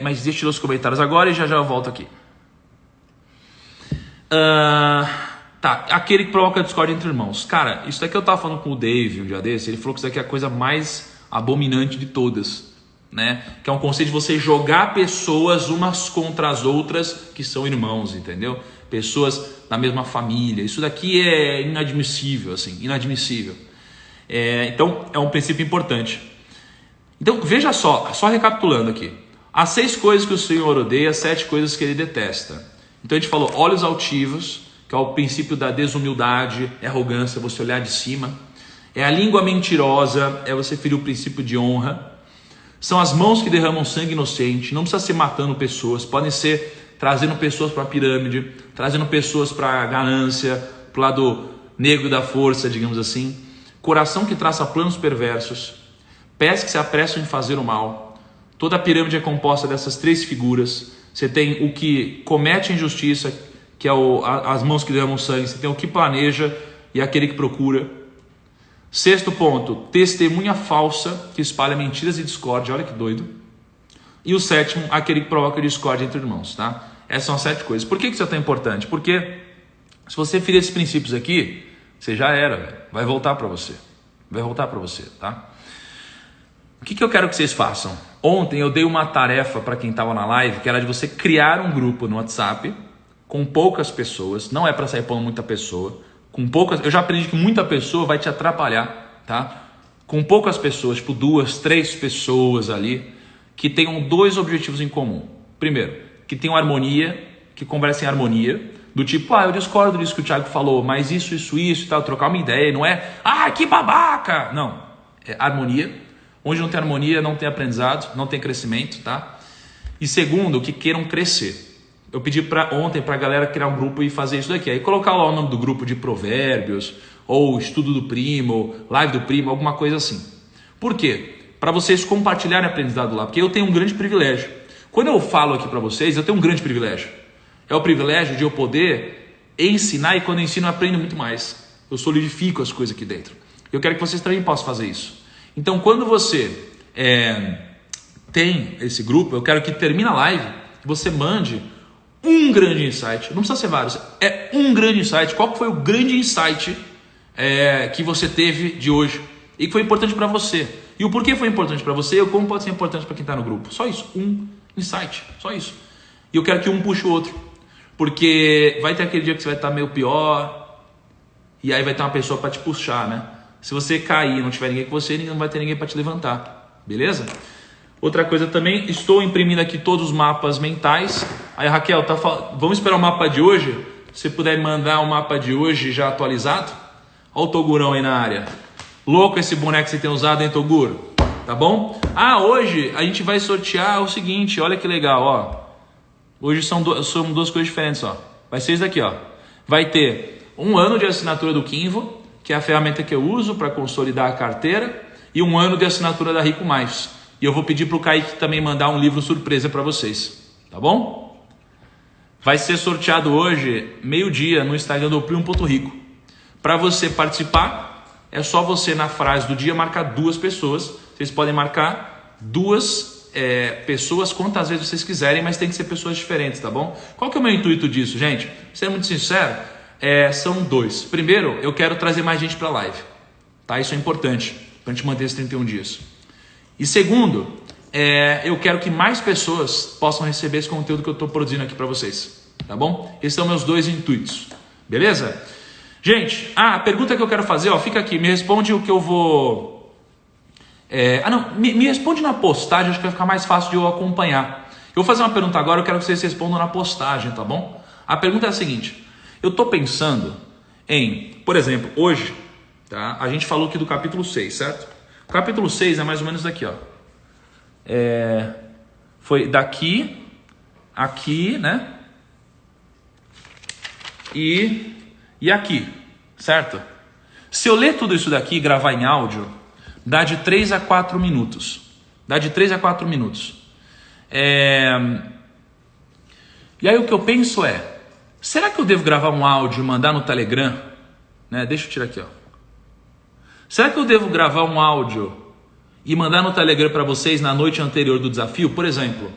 Mas deixa eu tirar os comentários agora e já eu volto aqui. Tá, aquele que provoca discórdia entre irmãos. Cara, isso daqui eu tava falando com o Dave um dia desse. Ele falou que isso daqui é a coisa mais abominante de todas, né? Que é um conceito de você jogar pessoas umas contra as outras que são irmãos, entendeu? Pessoas da mesma família. Isso daqui é inadmissível, assim, inadmissível. Então é um princípio importante. Então veja só recapitulando aqui. Há 6 coisas que o Senhor odeia, 7 coisas que ele detesta. Então a gente falou olhos altivos, que é o princípio da desumildade, é arrogância, você olhar de cima. É a língua mentirosa, é você ferir o princípio de honra. São as mãos que derramam sangue inocente, não precisa ser matando pessoas, podem ser trazendo pessoas para a pirâmide, trazendo pessoas para a ganância, para o lado negro da força, digamos assim. Coração que traça planos perversos, pés que se apressam em fazer o mal. Toda a pirâmide é composta dessas 3 figuras. Você tem o que comete a injustiça, que é as mãos que derramam sangue. Você tem o que planeja e aquele que procura. 6º ponto, testemunha falsa que espalha mentiras e discórdia. Olha que doido. E o 7º, aquele que provoca discórdia entre irmãos. Tá? Essas são as 7 coisas. Por que isso é tão importante? Porque se você ferir esses princípios aqui, você já era, véio. Vai voltar para você. Vai voltar para você, tá? O que eu quero que vocês façam? Ontem eu dei uma tarefa para quem estava na live, que era de você criar um grupo no WhatsApp com poucas pessoas, não é para sair pondo muita pessoa, com poucas, eu já aprendi que muita pessoa vai te atrapalhar, tá? Com poucas pessoas, tipo 2, 3 pessoas ali, que tenham 2 objetivos em comum. Primeiro, que tenham harmonia, que conversem em harmonia, do tipo, eu discordo disso que o Thiago falou, mas isso e tal, trocar uma ideia, não é, que babaca! Não, é harmonia. Onde não tem harmonia, não tem aprendizado, não tem crescimento, tá? E segundo, que queiram crescer. Eu pedi ontem para a galera criar um grupo e fazer isso daqui. Aí colocar lá o nome do grupo de provérbios, ou estudo do primo, live do primo, alguma coisa assim. Por quê? Para vocês compartilharem aprendizado lá. Porque eu tenho um grande privilégio. Quando eu falo aqui para vocês, eu tenho um grande privilégio. É o privilégio de eu poder ensinar, e quando eu ensino eu aprendo muito mais. Eu solidifico as coisas aqui dentro. Eu quero que vocês também possam fazer isso. Então quando você tem esse grupo, eu quero que termine a live, você mande um grande insight. Não precisa ser vários, é um grande insight. Qual foi o grande insight que você teve de hoje e que foi importante para você? E o porquê foi importante para você e como pode ser importante para quem está no grupo? Só isso, um insight, só isso. E eu quero que um puxe o outro, porque vai ter aquele dia que você vai estar meio pior e aí vai ter uma pessoa para te puxar, né? Se você cair e não tiver ninguém com você, não vai ter ninguém para te levantar, beleza? Outra coisa também, estou imprimindo aqui todos os mapas mentais. Aí Raquel, vamos esperar o mapa de hoje? Se puder mandar o mapa de hoje já atualizado. Olha o Togurão aí na área. Louco esse boneco que você tem usado, hein, Toguro? Tá bom? Hoje a gente vai sortear o seguinte, olha que legal, ó. Hoje são 2 coisas diferentes, ó. Vai ser isso daqui, ó. Vai ter 1 ano de assinatura do Kinvo, que é a ferramenta que eu uso para consolidar a carteira, e 1 ano de assinatura da Rico Mais. E eu vou pedir para o Kaique também mandar um livro surpresa para vocês, tá bom? Vai ser sorteado hoje, meio-dia, no Instagram do Primo.rico. Para você participar, é só você na frase do dia marcar 2 pessoas. Vocês podem marcar 2 pessoas quantas vezes vocês quiserem, mas tem que ser pessoas diferentes, tá bom? Qual que é o meu intuito disso, gente? Sendo muito sincero, são 2. Primeiro, eu quero trazer mais gente para a live, tá? Isso é importante para a gente manter esses 31 dias. E segundo, eu quero que mais pessoas possam receber esse conteúdo que eu estou produzindo aqui para vocês, tá bom? Esses são meus 2 intuitos, beleza? Gente, a pergunta que eu quero fazer, ó, fica aqui, me responde o que eu vou... me responde na postagem, acho que vai ficar mais fácil de eu acompanhar. Eu vou fazer uma pergunta agora, eu quero que vocês respondam na postagem, tá bom? A pergunta é a seguinte, eu estou pensando em, por exemplo, hoje, tá? A gente falou aqui do capítulo 6, certo? O capítulo 6 é mais ou menos daqui, ó. Foi daqui, aqui, né? E aqui, certo? Se eu ler tudo isso daqui e gravar em áudio, dá de 3 a 4 minutos. Dá de 3 a 4 minutos. E aí o que eu penso será que eu devo gravar um áudio e mandar no Telegram? Né? Deixa eu tirar aqui, ó. Será que eu devo gravar um áudio e mandar no Telegram para vocês na noite anterior do desafio? Por exemplo,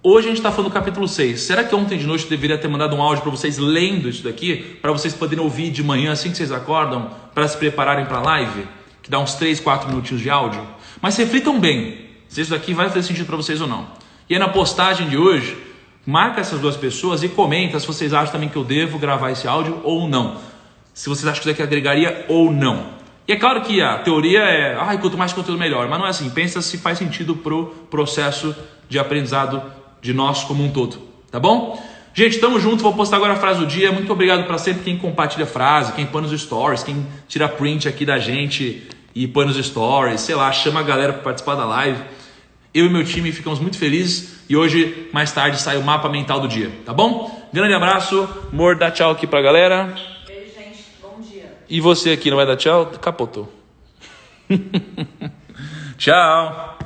hoje a gente está falando do capítulo 6. Será que ontem de noite eu deveria ter mandado um áudio para vocês lendo isso daqui? Para vocês poderem ouvir de manhã assim que vocês acordam, para se prepararem para a live? Que dá uns 3, 4 minutinhos de áudio. Mas reflitam bem se isso daqui vai fazer sentido para vocês ou não. E aí na postagem de hoje, marca essas 2 pessoas e comenta se vocês acham também que eu devo gravar esse áudio ou não. Se vocês acham que isso daqui agregaria ou não. E é claro que a teoria quanto mais conteúdo melhor, mas não é assim. Pensa se faz sentido pro processo de aprendizado de nós como um todo, tá bom? Gente, tamo junto, vou postar agora a frase do dia. Muito obrigado para sempre quem compartilha a frase, quem põe nos stories, quem tira print aqui da gente e põe nos stories, sei lá, chama a galera para participar da live. Eu e meu time ficamos muito felizes e hoje, mais tarde, sai o mapa mental do dia, tá bom? Grande abraço, amor, dá tchau aqui pra galera. E você aqui não vai dar tchau? Capotou. Tchau.